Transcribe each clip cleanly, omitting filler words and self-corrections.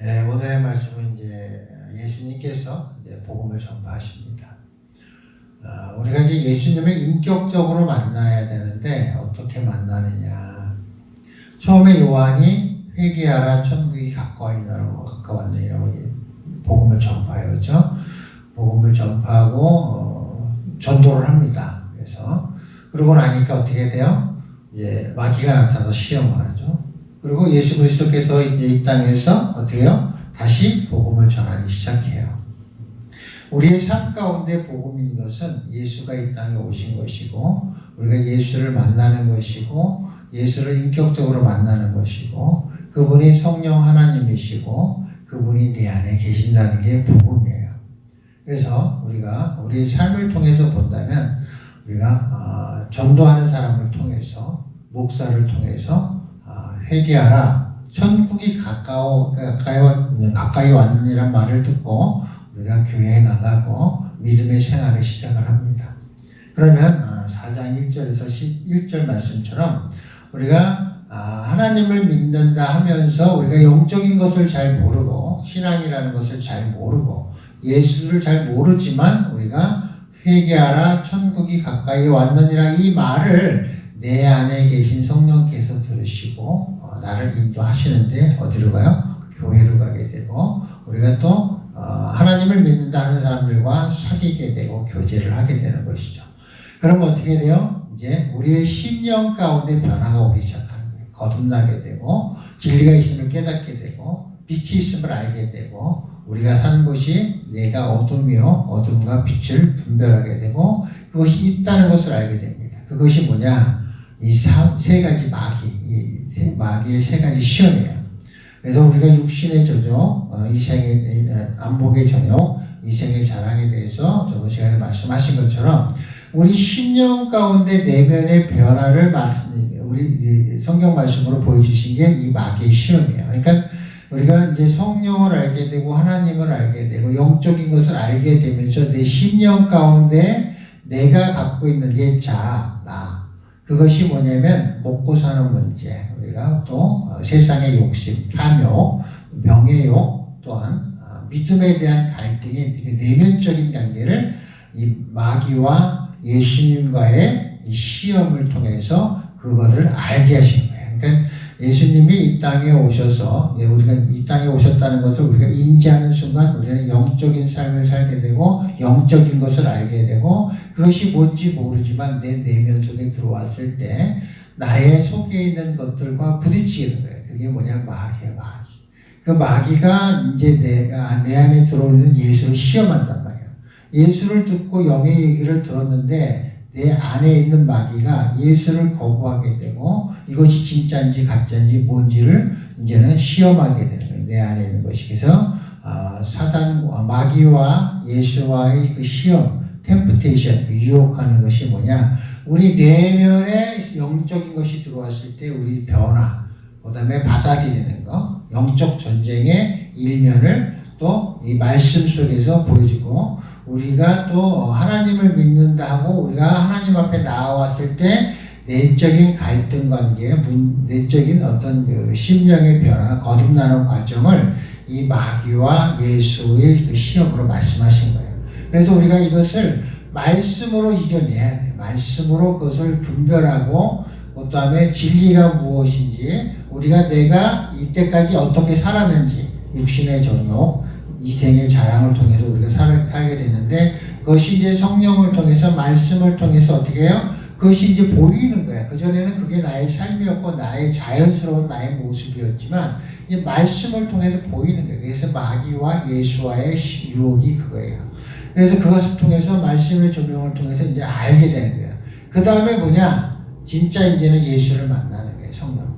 네, 오늘의 말씀은 이제 예수님께서 이제 복음을 전파하십니다. 우리가 이제 예수님을 인격적으로 만나야 되는데 어떻게 만나느냐? 처음에 요한이 회개하라 천국이 가까웠느니라고 복음을 전파하죠. 복음을 전파하고 전도를 합니다. 그래서 그러고 나니까 어떻게 돼요? 이제 마귀가 나타나서 시험을 하죠. 그리고 예수 그리스도께서 이제 이 땅에서 어떻게 해요? 다시 복음을 전하기 시작해요. 우리의 삶 가운데 복음인 것은 예수가 이 땅에 오신 것이고, 우리가 예수를 만나는 것이고, 예수를 인격적으로 만나는 것이고, 그분이 성령 하나님이시고, 그분이 내 안에 계신다는 게 복음이에요. 그래서 우리가 우리의 삶을 통해서 본다면, 우리가 전도하는 사람을 통해서, 목사를 통해서 회개하라, 천국이 가까이 왔느니란 말을 듣고 우리가 교회에 나가고 믿음의 생활을 시작을 합니다. 그러면 4장 1절에서 11절 말씀처럼 우리가 하나님을 믿는다 하면서 우리가 영적인 것을 잘 모르고 신앙이라는 것을 잘 모르고 예수를 잘 모르지만 우리가 회개하라 천국이 가까이 왔느니라 이 말을 내 안에 계신 성령께서 들으시고 나를 인도하시는데 어디로 가요? 교회로 가게 되고 우리가 또 하나님을 믿는다 하는 사람들과 사귀게 되고 교제를 하게 되는 것이죠. 그럼 어떻게 돼요? 이제 우리의 심령 가운데 변화가 오기 시작하는 거예요. 거듭나게 되고 진리가 있음을 깨닫게 되고 빛이 있음을 알게 되고 우리가 사는 곳이 내가 어둠이요 어둠과 빛을 분별하게 되고 그것이 있다는 것을 알게 됩니다. 그것이 뭐냐? 이 세 가지 마귀의 세 가지 시험이에요. 그래서 우리가 육신의 저녁, 이생의 안목의 저녁, 이생의 자랑에 대해서 저번 시간에 말씀하신 것처럼 우리 심령 가운데 내면의 변화를 우리 성경 말씀으로 보여주신 게 이 마귀의 시험이에요. 그러니까 우리가 이제 성령을 알게 되고 하나님을 알게 되고 영적인 것을 알게 되면서 내 심령 가운데 내가 갖고 있는 게 나 그것이 뭐냐면 먹고 사는 문제, 우리가 또 세상의 욕심, 탐욕, 명예욕, 또한 믿음에 대한 갈등의 내면적인 관계를 이 마귀와 예수님과의 이 시험을 통해서 그거를 알게 하신 거예요. 그러니까 예수님이 이 땅에 오셔서 우리가 이 땅에 오셨다는 것을 우리가 인지하는 순간 우리는 영적인 삶을 살게 되고 영적인 것을 알게 되고 그것이 뭔지 모르지만 내 내면 속에 들어왔을 때 나의 속에 있는 것들과 부딪히는 거예요. 그게 뭐냐? 마귀예요, 마귀. 그 마귀가 이제 내 안에 들어오는 예수를 시험한단 말이에요. 예수를 듣고 영의 얘기를 들었는데 내 안에 있는 마귀가 예수를 거부하게 되고 이것이 진짜인지 가짜인지 뭔지를 이제는 시험하게 되는 거예요. 내 안에 있는 것이. 그래서 마귀와 예수와의 그 시험, 템프테이션, 그 유혹하는 것이 뭐냐? 우리 내면에 영적인 것이 들어왔을 때 우리 변화, 그 다음에 받아들이는 거, 영적 전쟁의 일면을 또 이 말씀 속에서 보여주고 우리가 또 하나님을 믿는다 하고 우리가 하나님 앞에 나왔을 때 내적인 갈등 관계, 내적인 어떤 그 심령의 변화, 거듭나는 과정을 이 마귀와 예수의 그 시험으로 말씀하신 거예요. 그래서 우리가 이것을 말씀으로 이겨내야 돼요. 말씀으로 그것을 분별하고 그 다음에 진리가 무엇인지 우리가 내가 이때까지 어떻게 살았는지 육신의 정욕, 이생의 자랑을 통해서 우리가 살게 되는데 그것이 이제 성령을 통해서 말씀을 통해서 어떻게 해요? 그것이 이제 보이는 거야. 그전에는 그게 나의 삶이었고 나의 자연스러운 나의 모습이었지만 이제 말씀을 통해서 보이는 거예요. 그래서 마귀와 예수와의 유혹이 그거예요. 그래서 그것을 통해서 말씀의 조명을 통해서 이제 알게 되는 거예요. 그 다음에 뭐냐? 진짜 이제는 예수를 만나는 거예요. 성령.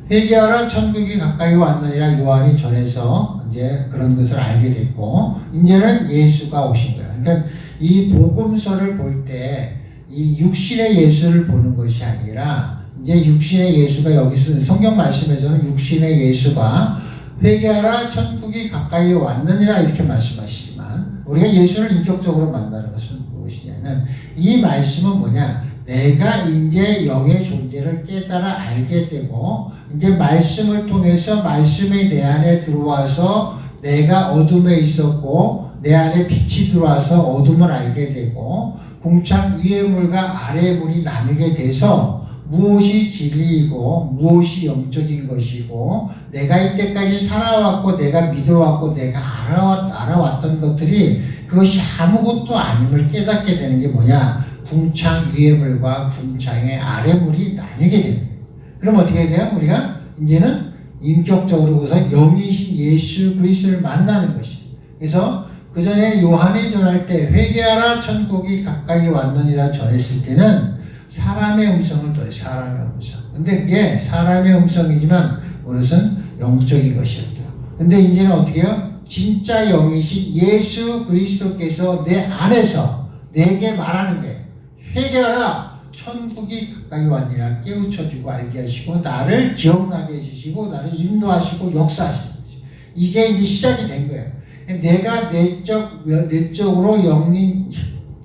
회개하라 천국이 가까이 왔느니라 요한이 전해서 이제 그런 것을 알게 됐고 이제는 예수가 오신 거예요. 그러니까 이 복음서를 볼 때 이 육신의 예수를 보는 것이 아니라 이제 육신의 예수가 여기서 성경 말씀에서는 육신의 예수가 회개하라 천국이 가까이 왔느니라 이렇게 말씀하시지만 우리가 예수를 인격적으로 만나는 것은 무엇이냐면 이 말씀은 뭐냐? 내가 이제 영의 존재를 깨달아 알게 되고 이제 말씀을 통해서 말씀이 내 안에 들어와서 내가 어둠에 있었고 내 안에 빛이 들어와서 어둠을 알게 되고 궁창 위의 물과 아래의 물이 나뉘게 돼서 무엇이 진리이고 무엇이 영적인 것이고 내가 이때까지 살아왔고 내가 믿어왔고 내가 알아왔던 것들이 그것이 아무것도 아님을 깨닫게 되는 게 뭐냐? 궁창 위의 물과 궁창의 아래 물이 나뉘게 되는 거예요. 그럼 어떻게 돼요? 우리가 이제는 인격적으로 보서 영이신 예수 그리스도를 만나는 것이에요. 그래서 그 전에 요한이 전할 때 회개하라 천국이 가까이 왔느니라 전했을 때는 사람의 음성을 들어요. 사람의 음성. 근데 그게 사람의 음성이지만 그것은 영적인 것이었다. 근데 이제는 어떻게 해요? 진짜 영이신 예수 그리스도께서 내 안에서 내게 말하는 거예요. 회개하라 천국이 가까이 왔느니라 깨우쳐주고 알게 하시고 나를 기억나게 해주시고 나를 인도하시고 역사하시는 거죠. 이게 이제 시작이 된 거예요. 내가 내적으로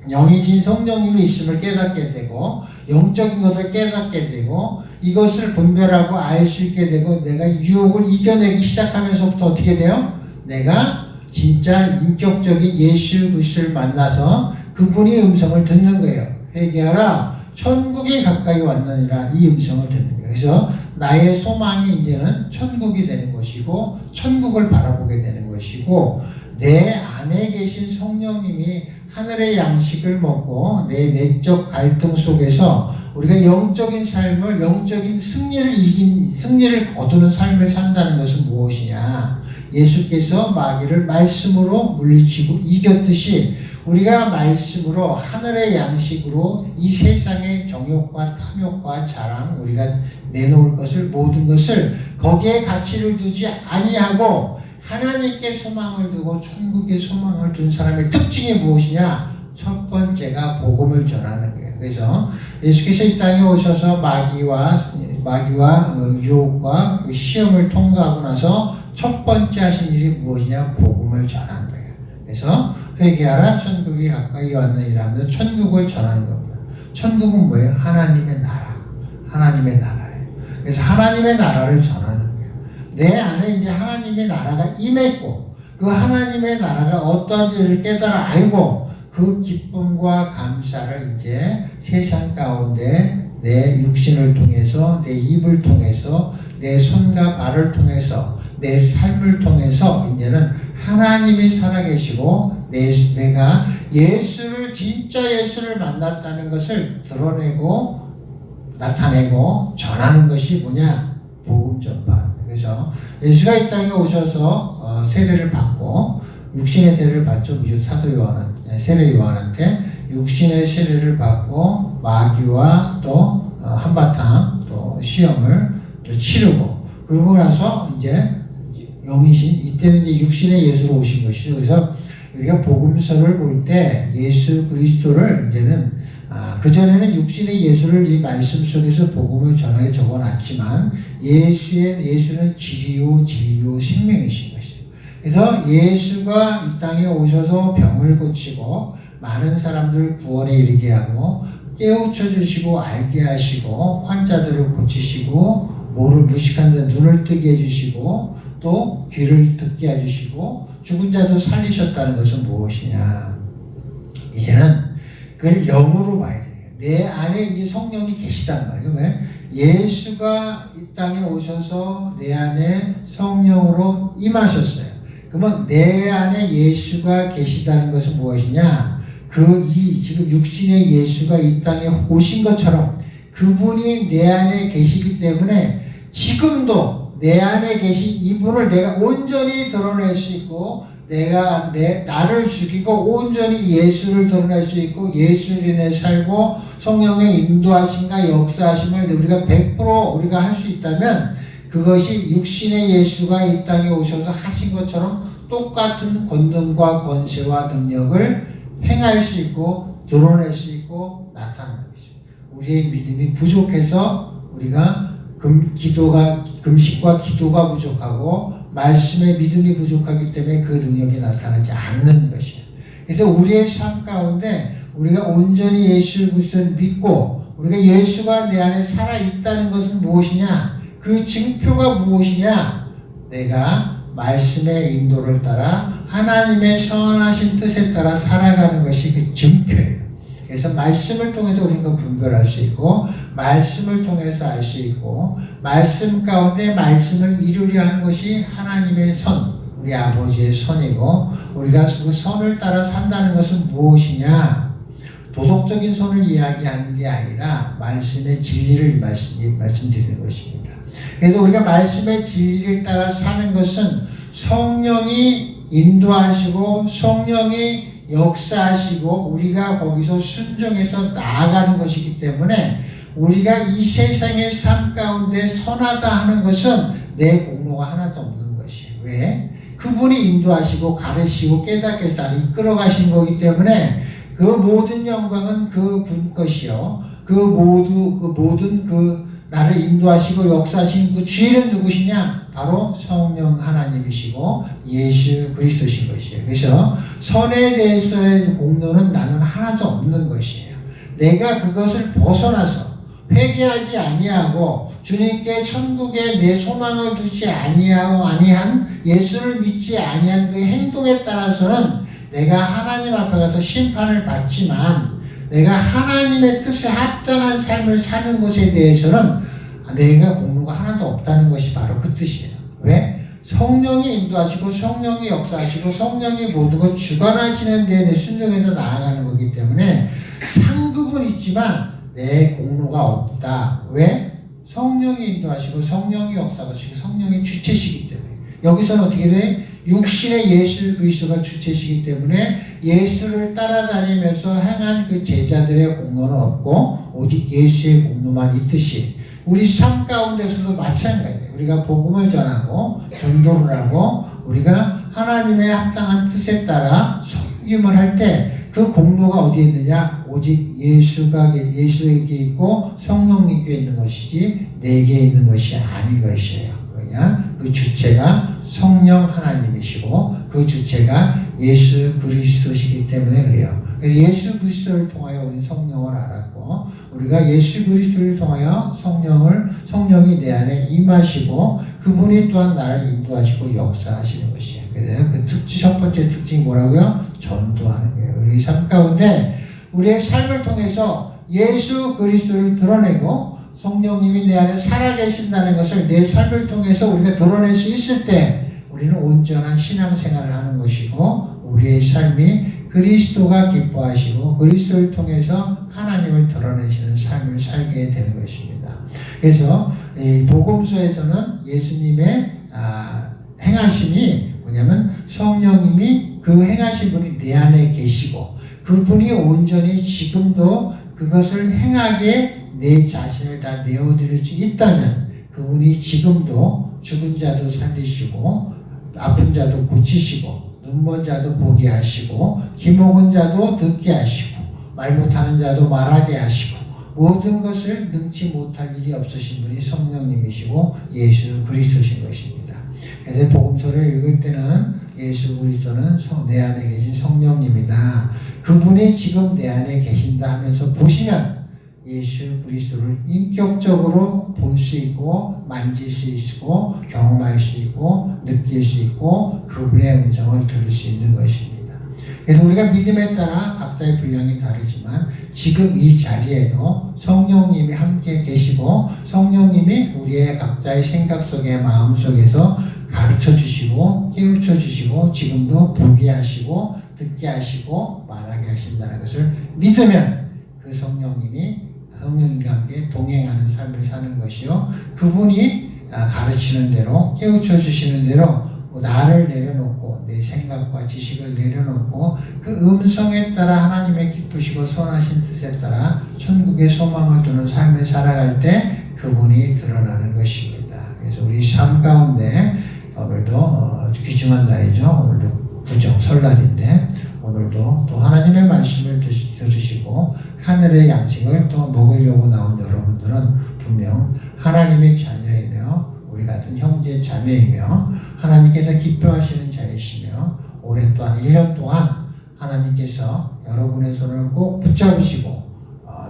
영이신 성령님이 있음을 깨닫게 되고 영적인 것을 깨닫게 되고 이것을 분별하고 알 수 있게 되고 내가 유혹을 이겨내기 시작하면서부터 어떻게 돼요? 내가 진짜 인격적인 예수 그리스도를 만나서 그분의 음성을 듣는 거예요. 회개하라 천국이 가까이 왔느니라 이 음성을 듣는 거예요. 그래서 나의 소망이 이제는 천국이 되는 것이고 천국을 바라보게 되는 것이고 내 안에 계신 성령님이 하늘의 양식을 먹고 내 내적 갈등 속에서 우리가 영적인 삶을 영적인 승리를 거두는 삶을 산다는 것은 무엇이냐? 예수께서 마귀를 말씀으로 물리치고 이겼듯이 우리가 말씀으로 하늘의 양식으로 이 세상의 정욕과 탐욕과 자랑 우리가 내놓을 것을 모든 것을 거기에 가치를 두지 아니하고 하나님께 소망을 두고 천국에 소망을 둔 사람의 특징이 무엇이냐? 첫 번째가 복음을 전하는 거예요. 그래서 예수께서 이 땅에 오셔서 마귀와 유혹과 그 시험을 통과하고 나서 첫 번째 하신 일이 무엇이냐? 복음을 전하는 거예요. 그래서 회개하라 천국이 가까이 왔느니라 하면서 천국을 전하는 겁니다. 천국은 뭐예요? 하나님의 나라. 하나님의 나라예요. 그래서 하나님의 나라를 전하는 거예요. 내 안에 이제 하나님의 나라가 임했고 그 하나님의 나라가 어떠한지를 깨달아 알고 그 기쁨과 감사를 이제 세상 가운데 내 육신을 통해서 내 입을 통해서 내 손과 발을 통해서 내 삶을 통해서 이제는 하나님이 살아계시고 내가 예수를 진짜 예수를 만났다는 것을 드러내고 나타내고 전하는 것이 뭐냐? 복음 전파하는 거예요. 그래서 예수가 이 땅에 오셔서 세례를 받고 육신의 세례를 받죠. 사도 요한한테 세례 요한한테 육신의 세례를 받고 마귀와 또 한바탕 또 시험을 또 치르고 그러고 나서 이제 영이신 이때는 이제 육신의 예수로 오신 것이죠. 그래서 우리가 복음서를 볼 때 예수 그리스도를 이제는 그전에는 육신의 예수를 이 말씀 속에서 복음을 전하게 적어놨지만 예수는 길이요 진리요 생명이신 것이에요. 그래서 예수가 이 땅에 오셔서 병을 고치고 많은 사람들 구원에 이르게 하고 깨우쳐 주시고 알게 하시고 환자들을 고치시고 무식한 데 눈을 뜨게 해주시고 또 귀를 듣게 해주시고 죽은 자도 살리셨다는 것은 무엇이냐? 이제는 그걸 영으로 봐야 돼요. 내 안에 이제 성령이 계시단 말이에요. 왜? 예수가 이 땅에 오셔서 내 안에 성령으로 임하셨어요. 그러면 내 안에 예수가 계시다는 것은 무엇이냐? 지금 육신의 예수가 이 땅에 오신 것처럼 그분이 내 안에 계시기 때문에 지금도 내 안에 계신 이분을 내가 온전히 드러낼 수 있고 나를 죽이고 온전히 예수를 드러낼 수 있고 예수를 인해 살고 성령의 인도하심과 역사하심을 우리가 100% 우리가 할 수 있다면 그것이 육신의 예수가 이 땅에 오셔서 하신 것처럼 똑같은 권능과 권세와 능력을 행할 수 있고 드러낼 수 있고 나타나는 것입니다. 우리의 믿음이 부족해서 우리가 금식과 기도가 부족하고 말씀의 믿음이 부족하기 때문에 그 능력이 나타나지 않는 것이에요. 그래서 우리의 삶 가운데 우리가 온전히 예수 그리스도를 믿고 우리가 예수가 내 안에 살아있다는 것은 무엇이냐? 그 증표가 무엇이냐? 내가 말씀의 인도를 따라 하나님의 선하신 뜻에 따라 살아가는 것이 그 증표예요. 그래서 말씀을 통해서 우리는 그 분별할 수 있고, 말씀을 통해서 알 수 있고, 말씀 가운데 말씀을 이루려 하는 것이 하나님의 선, 우리 아버지의 선이고, 우리가 그 선을 따라 산다는 것은 무엇이냐? 도덕적인 선을 이야기하는 게 아니라 말씀의 진리를 말씀드리는 것입니다. 그래서 우리가 말씀의 진리를 따라 사는 것은 성령이 인도하시고 성령이 역사하시고 우리가 거기서 순종해서 나아가는 것이기 때문에, 우리가 이 세상의 삶 가운데 선하다 하는 것은 내 공로가 하나도 없는 것이에요. 왜? 그분이 인도하시고 가르치고 깨닫게 따라 이끌어 가신 거기 때문에 그 모든 영광은 그분 것이요, 그 모든 나를 인도하시고 역사하신 그 주인은 누구시냐? 바로 성령 하나님이시고 예수 그리스도신 것이에요. 그래서 선에 대해서의 공로는 나는 하나도 없는 것이에요. 내가 그것을 벗어나서 회개하지 아니하고 주님께 천국에 내 소망을 두지 아니한 예수를 믿지 아니한 그 행동에 따라서는 내가 하나님 앞에 가서 심판을 받지만, 내가 하나님의 뜻에 합당한 삶을 사는 것에 대해서는 내가 공로가 하나도 없다는 것이 바로 그 뜻이에요. 왜? 성령이 인도하시고 성령이 역사하시고 성령이 모든 걸 주관하시는 데에 내 순종해서 나아가는 거기 때문에 상급은 있지만 내 공로가 없다. 왜? 성령이 인도하시고 성령이 역사하시고 성령이 주체시기 때문에. 여기서는 어떻게 돼? 육신의 예수 그리스도가 주체시기 때문에 예수를 따라다니면서 행한 그 제자들의 공로는 없고 오직 예수의 공로만 있듯이 우리 삶 가운데서도 마찬가지예요. 우리가 복음을 전하고 전도를 하고 우리가 하나님의 합당한 뜻에 따라 섬김을 할 때 그 공로가 어디에 있느냐? 오직 예수에게 있고 성령님께 있는 것이지 내게 있는 것이 아닌 것이에요. 그냥 그 주체가 성령 하나님이시고 그 주체가 예수 그리스도시기 때문에 그래요. 그래서 예수 그리스도를 통하여 우리는 성령을 알았고, 우리가 예수 그리스도를 통하여 성령이 내 안에 임하시고 그분이 또한 나를 인도하시고 역사하시는 것이에요. 그래서 그 첫 번째 특징이 뭐라고요? 전도하는 거예요. 우리 삶 가운데 우리의 삶을 통해서 예수 그리스도를 드러내고 성령님이 내 안에 살아계신다는 것을 내 삶을 통해서 우리가 드러낼 수 있을 때 우리는 온전한 신앙생활을 하는 것이고, 우리의 삶이 그리스도가 기뻐하시고 그리스도를 통해서 하나님을 드러내시는 삶을 살게 되는 것입니다. 그래서 이 복음서에서는 예수님의 행하심이 뭐냐면 성령님이 그 행하신 분이 내 안에 계시고 그분이 온전히 지금도 그것을 행하게 내 자신을 다 내어드릴 수 있다면 그분이 지금도 죽은 자도 살리시고 아픈 자도 고치시고 눈먼 자도 보게 하시고 귀먹은 자도 듣게 하시고 말 못하는 자도 말하게 하시고 모든 것을 능치 못할 일이 없으신 분이 성령님이시고 예수 그리스도신 것입니다. 그래서 복음서를 읽을 때는 예수 그리스도는 내 안에 계신 성령님이다. 그분이 지금 내 안에 계신다 하면서 보시면 예수 그리스도를 인격적으로 볼 수 있고 만질 수 있고 경험할 수 있고 느낄 수 있고 그분의 음성을 들을 수 있는 것입니다. 그래서 우리가 믿음에 따라 각자의 분량이 다르지만 지금 이 자리에도 성령님이 함께 계시고 성령님이 우리의 각자의 생각 속에 마음 속에서 가르쳐 주시고 깨우쳐 주시고 지금도 보게 하시고 듣게 하시고 말하게 하신다는 것을 믿으면 그 성령님과 함께 동행하는 삶을 사는 것이요, 그분이 가르치는 대로 깨우쳐 주시는 대로 나를 내려놓고 내 생각과 지식을 내려놓고 그 음성에 따라 하나님의 기쁘시고 선하신 뜻에 따라 천국의 소망을 두는 삶을 살아갈 때 그분이 드러나는 것입니다. 그래서 우리 삶 가운데 오늘도 귀중한 날이죠. 오늘도 구정 설날인데 오늘도 또 하나님의 말씀을 들으시고 하늘의 양식을 또 먹으려고 나온 여러분들은 분명 하나님의 자녀이며 우리 같은 형제 자매이며 하나님께서 기뻐하시는 자이시며 올해 또한 1년 동안 하나님께서 여러분의 손을 꼭 붙잡으시고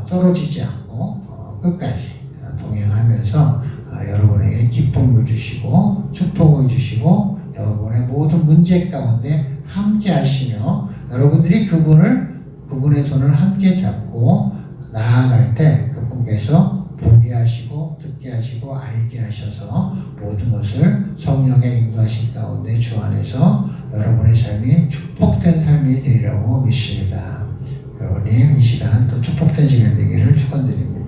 떨어지지 않고 끝까지 동행하면서 여러분에게 기쁨을 주시고 축복을 주시고 여러분의 모든 문제 가운데 함께 하시며 여러분들이 그분의 손을 함께 잡고 나아갈 때 그분께서 보게 하시고 듣게 하시고 알게 하셔서 모든 것을 성령의 인도하신 가운데 주 안에서 여러분의 삶이 축복된 삶이 되리라고 믿습니다. 여러분이 이 시간 또 축복된 시간 되기를 축원드립니다.